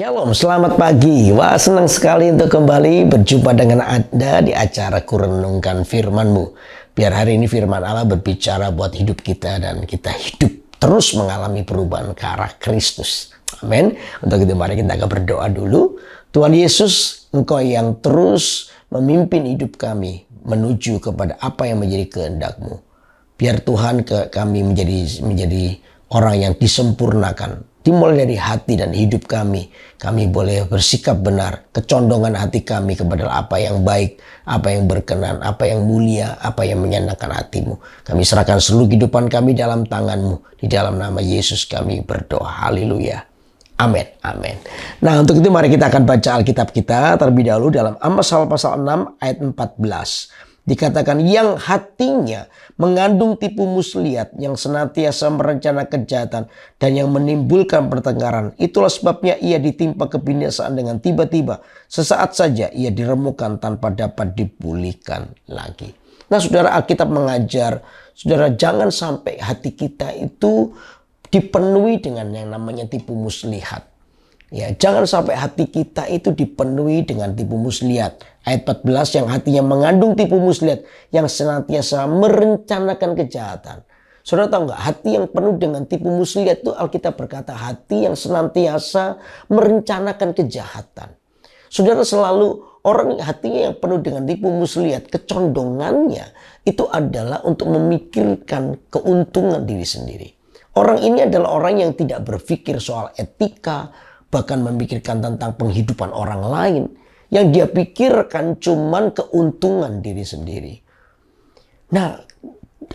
Shalom, selamat pagi. Wah, senang sekali untuk kembali berjumpa dengan Anda di acara Kurenungkan Firman-Mu. Biar hari ini firman Allah berbicara buat hidup kita dan kita hidup terus mengalami perubahan ke arah Kristus. Amin. Untuk itu mari kita akan berdoa dulu. Tuhan Yesus, Engkau yang terus memimpin hidup kami menuju kepada apa yang menjadi kehendak-Mu. Biar Tuhan kami menjadi orang yang disempurnakan. Dimulai dari hati dan hidup kami. Kami boleh bersikap benar. Kecondongan hati kami kepada apa yang baik, apa yang berkenan, apa yang mulia, apa yang menyenangkan hatimu. Kami serahkan seluruh kehidupan kami dalam tanganmu. Di dalam nama Yesus kami berdoa. Haleluya. Amin. Amin. Nah, untuk itu mari kita akan baca Alkitab kita terlebih dahulu dalam Amsal pasal 6 ayat 14. Dikatakan yang hatinya mengandung tipu muslihat, yang senantiasa merencana kejahatan dan yang menimbulkan pertengkaran. Itulah sebabnya ia ditimpa kebinasaan dengan tiba-tiba. Sesaat saja ia diremukkan tanpa dapat dipulihkan lagi. Nah, saudara, Alkitab mengajar, saudara, jangan sampai hati kita itu dipenuhi dengan yang namanya tipu muslihat. Ya, jangan sampai hati kita itu dipenuhi dengan tipu muslihat. Ayat 14, yang hatinya mengandung tipu muslihat, yang senantiasa merencanakan kejahatan. Saudara tahu nggak, hati yang penuh dengan tipu muslihat itu Alkitab berkata hati yang senantiasa merencanakan kejahatan. Saudara, selalu orang hatinya yang penuh dengan tipu muslihat, kecondongannya itu adalah untuk memikirkan keuntungan diri sendiri. Orang ini adalah orang yang tidak berpikir soal etika, bahkan memikirkan tentang penghidupan orang lain. Yang dia pikirkan cuman keuntungan diri sendiri. Nah,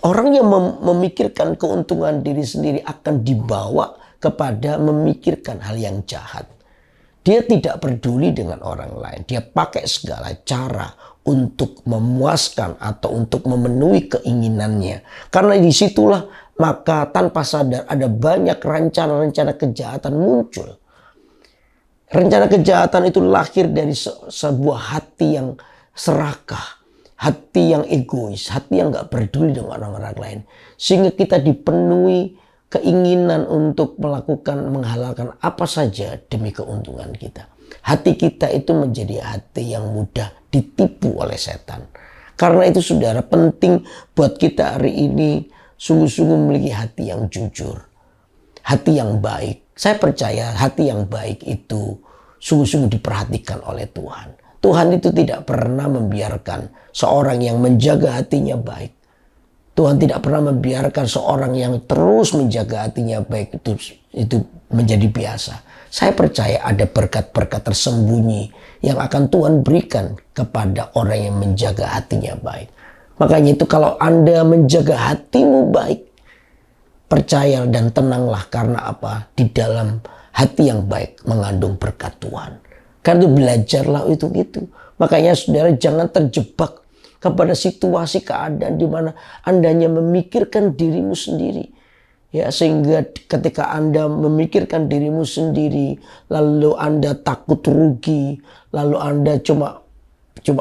orang yang memikirkan keuntungan diri sendiri akan dibawa kepada memikirkan hal yang jahat. Dia tidak peduli dengan orang lain. Dia pakai segala cara untuk memuaskan atau untuk memenuhi keinginannya. Karena disitulah maka tanpa sadar ada banyak rencana-rencana kejahatan muncul. Rencana kejahatan itu lahir dari sebuah hati yang serakah, hati yang egois, hati yang gak peduli dengan orang-orang lain. Sehingga kita dipenuhi keinginan untuk menghalalkan apa saja demi keuntungan kita. Hati kita itu menjadi hati yang mudah ditipu oleh setan. Karena itu saudara, penting buat kita hari ini sungguh-sungguh memiliki hati yang jujur. Hati yang baik. Saya percaya hati yang baik itu sungguh-sungguh diperhatikan oleh Tuhan. Tuhan itu tidak pernah membiarkan seorang yang menjaga hatinya baik. Tuhan tidak pernah membiarkan seorang yang terus menjaga hatinya baik itu menjadi biasa. Saya percaya ada berkat-berkat tersembunyi yang akan Tuhan berikan kepada orang yang menjaga hatinya baik. Makanya itu kalau Anda menjaga hatimu baik, percaya dan tenanglah, karena apa? Di dalam hati yang baik mengandung berkat Tuhan. Karena itu belajarlah itu gitu. Makanya saudara jangan terjebak kepada situasi keadaan di mana Anda hanya memikirkan dirimu sendiri. Ya, sehingga ketika Anda memikirkan dirimu sendiri, lalu Anda takut rugi, lalu Anda cuma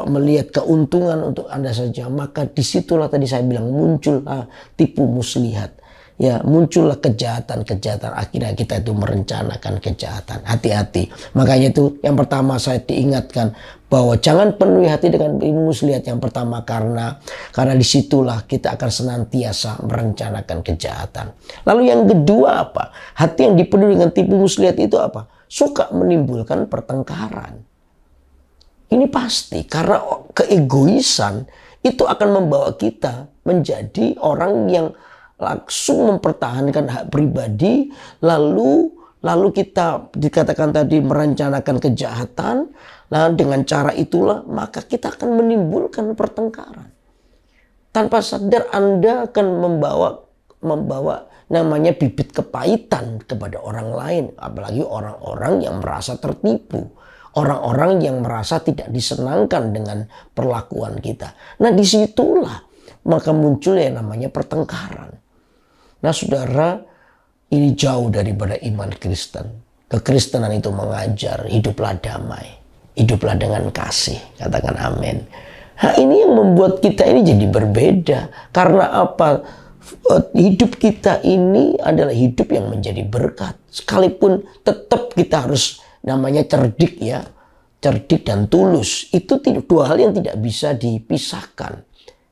melihat keuntungan untuk Anda saja, maka disitulah tadi saya bilang muncullah tipu muslihat. Ya, muncullah kejahatan-kejahatan. Akhirnya kita itu merencanakan kejahatan. Hati-hati. Makanya itu yang pertama saya diingatkan bahwa jangan penuhi hati dengan tipu muslihat. Yang pertama karena disitulah kita akan senantiasa merencanakan kejahatan. Lalu yang kedua apa? Hati yang dipenuhi dengan tipu muslihat itu apa? Suka menimbulkan pertengkaran. Ini pasti karena keegoisan itu akan membawa kita menjadi orang yang langsung mempertahankan hak pribadi, lalu kita dikatakan tadi merencanakan kejahatan. Nah, dengan cara itulah maka kita akan menimbulkan pertengkaran. Tanpa sadar Anda akan membawa namanya bibit kepahitan kepada orang lain, apalagi orang-orang yang merasa tertipu. Orang-orang yang merasa tidak disenangkan dengan perlakuan kita. Nah, disitulah maka muncul yang namanya pertengkaran. Nah, saudara, ini jauh daripada iman Kristen. Kekristenan itu mengajar hiduplah damai, hiduplah dengan kasih. Katakan amin. Nah, ini yang membuat kita ini jadi berbeda. Karena apa? Hidup kita ini adalah hidup yang menjadi berkat. Sekalipun tetap kita harus namanya cerdik ya. Cerdik dan tulus. Itu dua hal yang tidak bisa dipisahkan.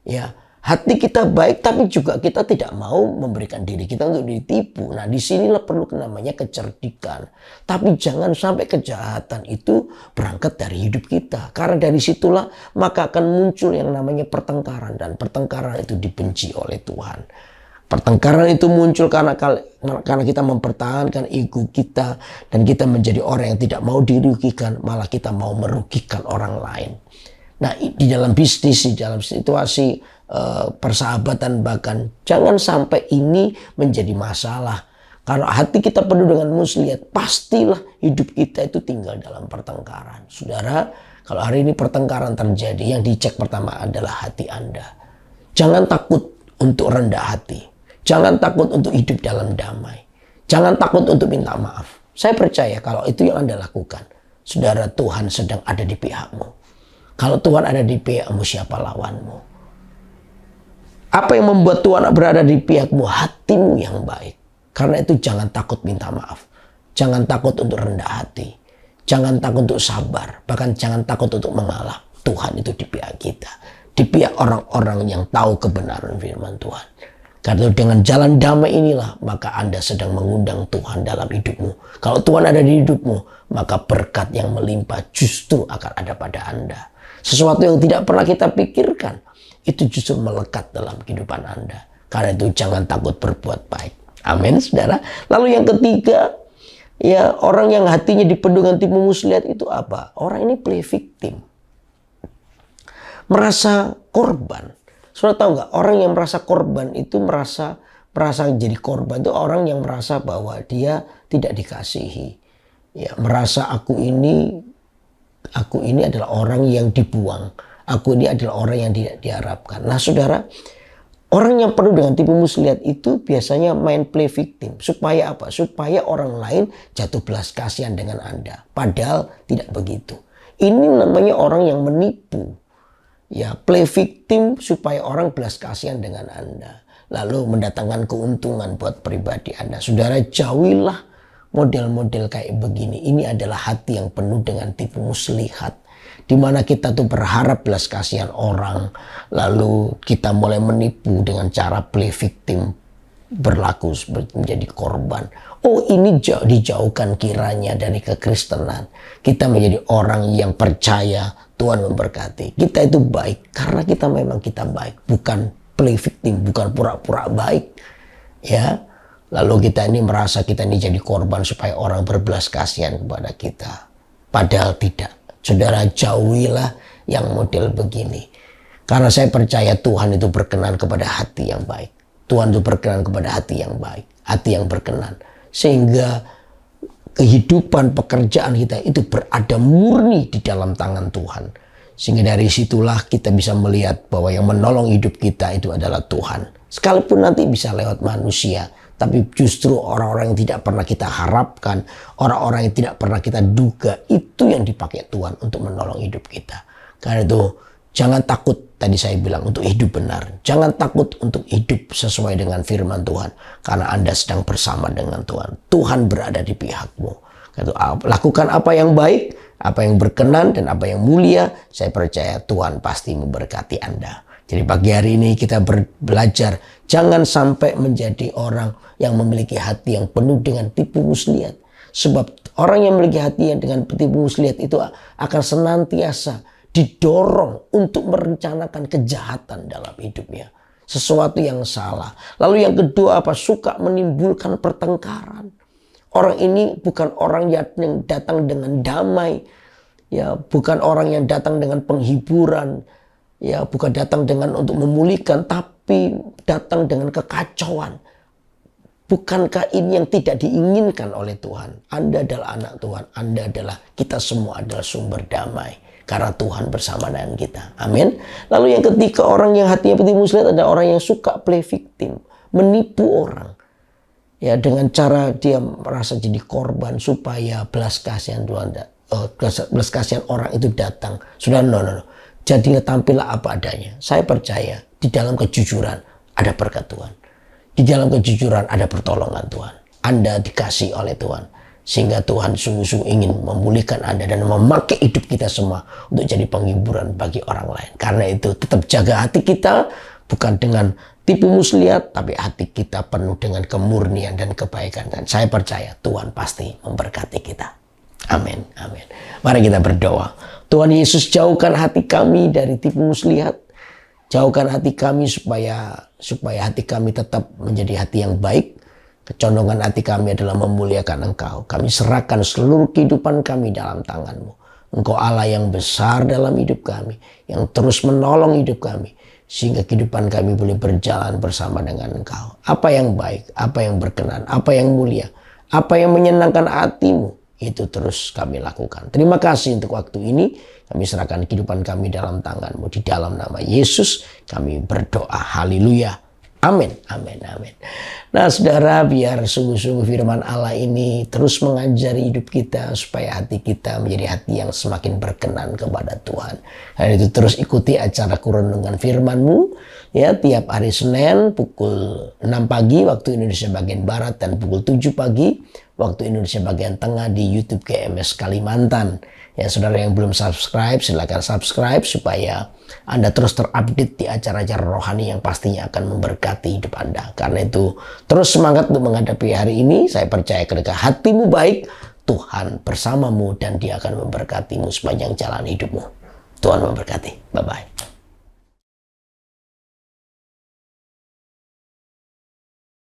Ya. Hati kita baik tapi juga kita tidak mau memberikan diri kita untuk ditipu. Nah disinilah perlu namanya kecerdikan. Tapi jangan sampai kejahatan itu berangkat dari hidup kita. Karena dari situlah maka akan muncul yang namanya pertengkaran. Dan pertengkaran itu dibenci oleh Tuhan. Pertengkaran itu muncul karena kita mempertahankan ego kita. Dan kita menjadi orang yang tidak mau dirugikan. Malah kita mau merugikan orang lain. Nah di dalam bisnis, di dalam situasi persahabatan bahkan jangan sampai ini menjadi masalah. Kalau hati kita penuh dengan muslihat, pastilah hidup kita itu tinggal dalam pertengkaran. Saudara, kalau hari ini pertengkaran terjadi, yang dicek pertama adalah hati Anda. Jangan takut untuk rendah hati. Jangan takut untuk hidup dalam damai. Jangan takut untuk minta maaf. Saya percaya kalau itu yang Anda lakukan, saudara, Tuhan sedang ada di pihakmu. Kalau Tuhan ada di pihakmu, siapa lawanmu? Apa yang membuat Tuhan berada di pihakmu? Hatimu yang baik. Karena itu jangan takut minta maaf. Jangan takut untuk rendah hati. Jangan takut untuk sabar. Bahkan jangan takut untuk mengalah. Tuhan itu di pihak kita. Di pihak orang-orang yang tahu kebenaran firman Tuhan. Karena dengan jalan damai inilah maka Anda sedang mengundang Tuhan dalam hidupmu. Kalau Tuhan ada di hidupmu, maka berkat yang melimpah justru akan ada pada Anda. Sesuatu yang tidak pernah kita pikirkan, itu justru melekat dalam kehidupan Anda. Karena itu jangan takut berbuat baik. Amin, saudara. Lalu yang ketiga, ya orang yang hatinya dipenuhi dengan tipu muslihat itu apa? Orang ini play victim. Merasa korban. Saudara tahu nggak? Orang yang merasa korban itu merasa jadi korban itu orang yang merasa bahwa dia tidak dikasihi. Ya, merasa aku ini adalah orang yang dibuang. Aku ini adalah orang yang tidak diharapkan. Nah saudara, orang yang penuh dengan tipu muslihat itu biasanya main play victim. Supaya apa? Supaya orang lain jatuh belas kasihan dengan Anda. Padahal tidak begitu. Ini namanya orang yang menipu. Ya, play victim supaya orang belas kasihan dengan Anda. Lalu mendatangkan keuntungan buat pribadi Anda. Saudara, jauhilah model-model kayak begini. Ini adalah hati yang penuh dengan tipu muslihat. Di mana kita tuh berharap belas kasihan orang, lalu kita mulai menipu dengan cara play victim, berlaku menjadi korban. Oh, ini dijauhkan kiranya dari kekristenan. Kita menjadi orang yang percaya Tuhan memberkati. Kita itu baik karena kita baik, bukan play victim, bukan pura-pura baik. Ya, lalu kita ini merasa kita ini jadi korban supaya orang berbelas kasihan kepada kita. Padahal tidak. Saudara, jauhilah yang model begini. Karena saya percaya Tuhan itu berkenan kepada hati yang baik. Tuhan itu berkenan kepada hati yang baik. Hati yang berkenan. Sehingga kehidupan pekerjaan kita itu berada murni di dalam tangan Tuhan. Sehingga dari situlah kita bisa melihat bahwa yang menolong hidup kita itu adalah Tuhan. Sekalipun nanti bisa lewat manusia. Tapi justru orang-orang yang tidak pernah kita harapkan, orang-orang yang tidak pernah kita duga, itu yang dipakai Tuhan untuk menolong hidup kita. Karena itu jangan takut, tadi saya bilang, untuk hidup benar. Jangan takut untuk hidup sesuai dengan firman Tuhan. Karena Anda sedang bersama dengan Tuhan. Tuhan berada di pihakmu. Karena itu, lakukan apa yang baik, apa yang berkenan, dan apa yang mulia. Saya percaya Tuhan pasti memberkati Anda. Jadi pagi hari ini kita belajar jangan sampai menjadi orang yang memiliki hati yang penuh dengan tipu muslihat. Sebab orang yang memiliki hati yang dengan tipu muslihat itu akan senantiasa didorong untuk merencanakan kejahatan dalam hidupnya. Sesuatu yang salah. Lalu yang kedua apa? Suka menimbulkan pertengkaran. Orang ini bukan orang yang datang dengan damai. Ya, bukan orang yang datang dengan penghiburan. Ya, bukan datang dengan untuk memulihkan, tapi datang dengan kekacauan. Bukankah ini yang tidak diinginkan oleh Tuhan? Anda adalah anak Tuhan. Anda adalah, kita semua adalah sumber damai. Karena Tuhan bersama dengan kita. Amin. Lalu yang ketiga, orang yang hatinya tipu muslihat adalah orang yang suka play victim. Menipu orang. Ya, dengan cara dia merasa jadi korban supaya belas kasihan Tuhan. Belas kasihan orang itu datang. Sudah, no. Jadilah tampillah apa adanya. Saya percaya di dalam kejujuran ada berkat Tuhan. Di dalam kejujuran ada pertolongan Tuhan. Anda dikasih oleh Tuhan. Sehingga Tuhan sungguh-sungguh ingin memulihkan Anda dan memakai hidup kita semua untuk jadi penghiburan bagi orang lain. Karena itu tetap jaga hati kita, bukan dengan tipu muslihat, tapi hati kita penuh dengan kemurnian dan kebaikan. Dan saya percaya Tuhan pasti memberkati kita. Amin, amin. Mari kita berdoa. Tuhan Yesus, jauhkan hati kami dari tipu muslihat. Jauhkan hati kami supaya hati kami tetap menjadi hati yang baik. Kecondongan hati kami adalah memuliakan Engkau. Kami serahkan seluruh kehidupan kami dalam tangan-Mu. Engkau Allah yang besar dalam hidup kami, yang terus menolong hidup kami, sehingga kehidupan kami boleh berjalan bersama dengan Engkau. Apa yang baik, apa yang berkenan, apa yang mulia, apa yang menyenangkan hati-Mu, itu terus kami lakukan. Terima kasih untuk waktu ini. Kami serahkan kehidupan kami dalam tangan-Mu. Di dalam nama Yesus kami berdoa. Haleluya. Amin, amin, amin. Nah saudara, biar sungguh-sungguh firman Allah ini terus mengajari hidup kita supaya hati kita menjadi hati yang semakin berkenan kepada Tuhan. Dan itu terus ikuti acara Kurenungan Firman-Mu ya, tiap hari Senin pukul 6 pagi waktu Indonesia bagian Barat dan pukul 7 pagi waktu Indonesia bagian Tengah di YouTube GMS Kalimantan. Ya, saudara yang belum subscribe, silakan subscribe supaya Anda terus terupdate di acara-acara rohani yang pastinya akan memberkati hidup Anda. Karena itu, terus semangat untuk menghadapi hari ini. Saya percaya ketika hatimu baik, Tuhan bersamamu dan Dia akan memberkatimu sepanjang jalan hidupmu. Tuhan memberkati. Bye-bye.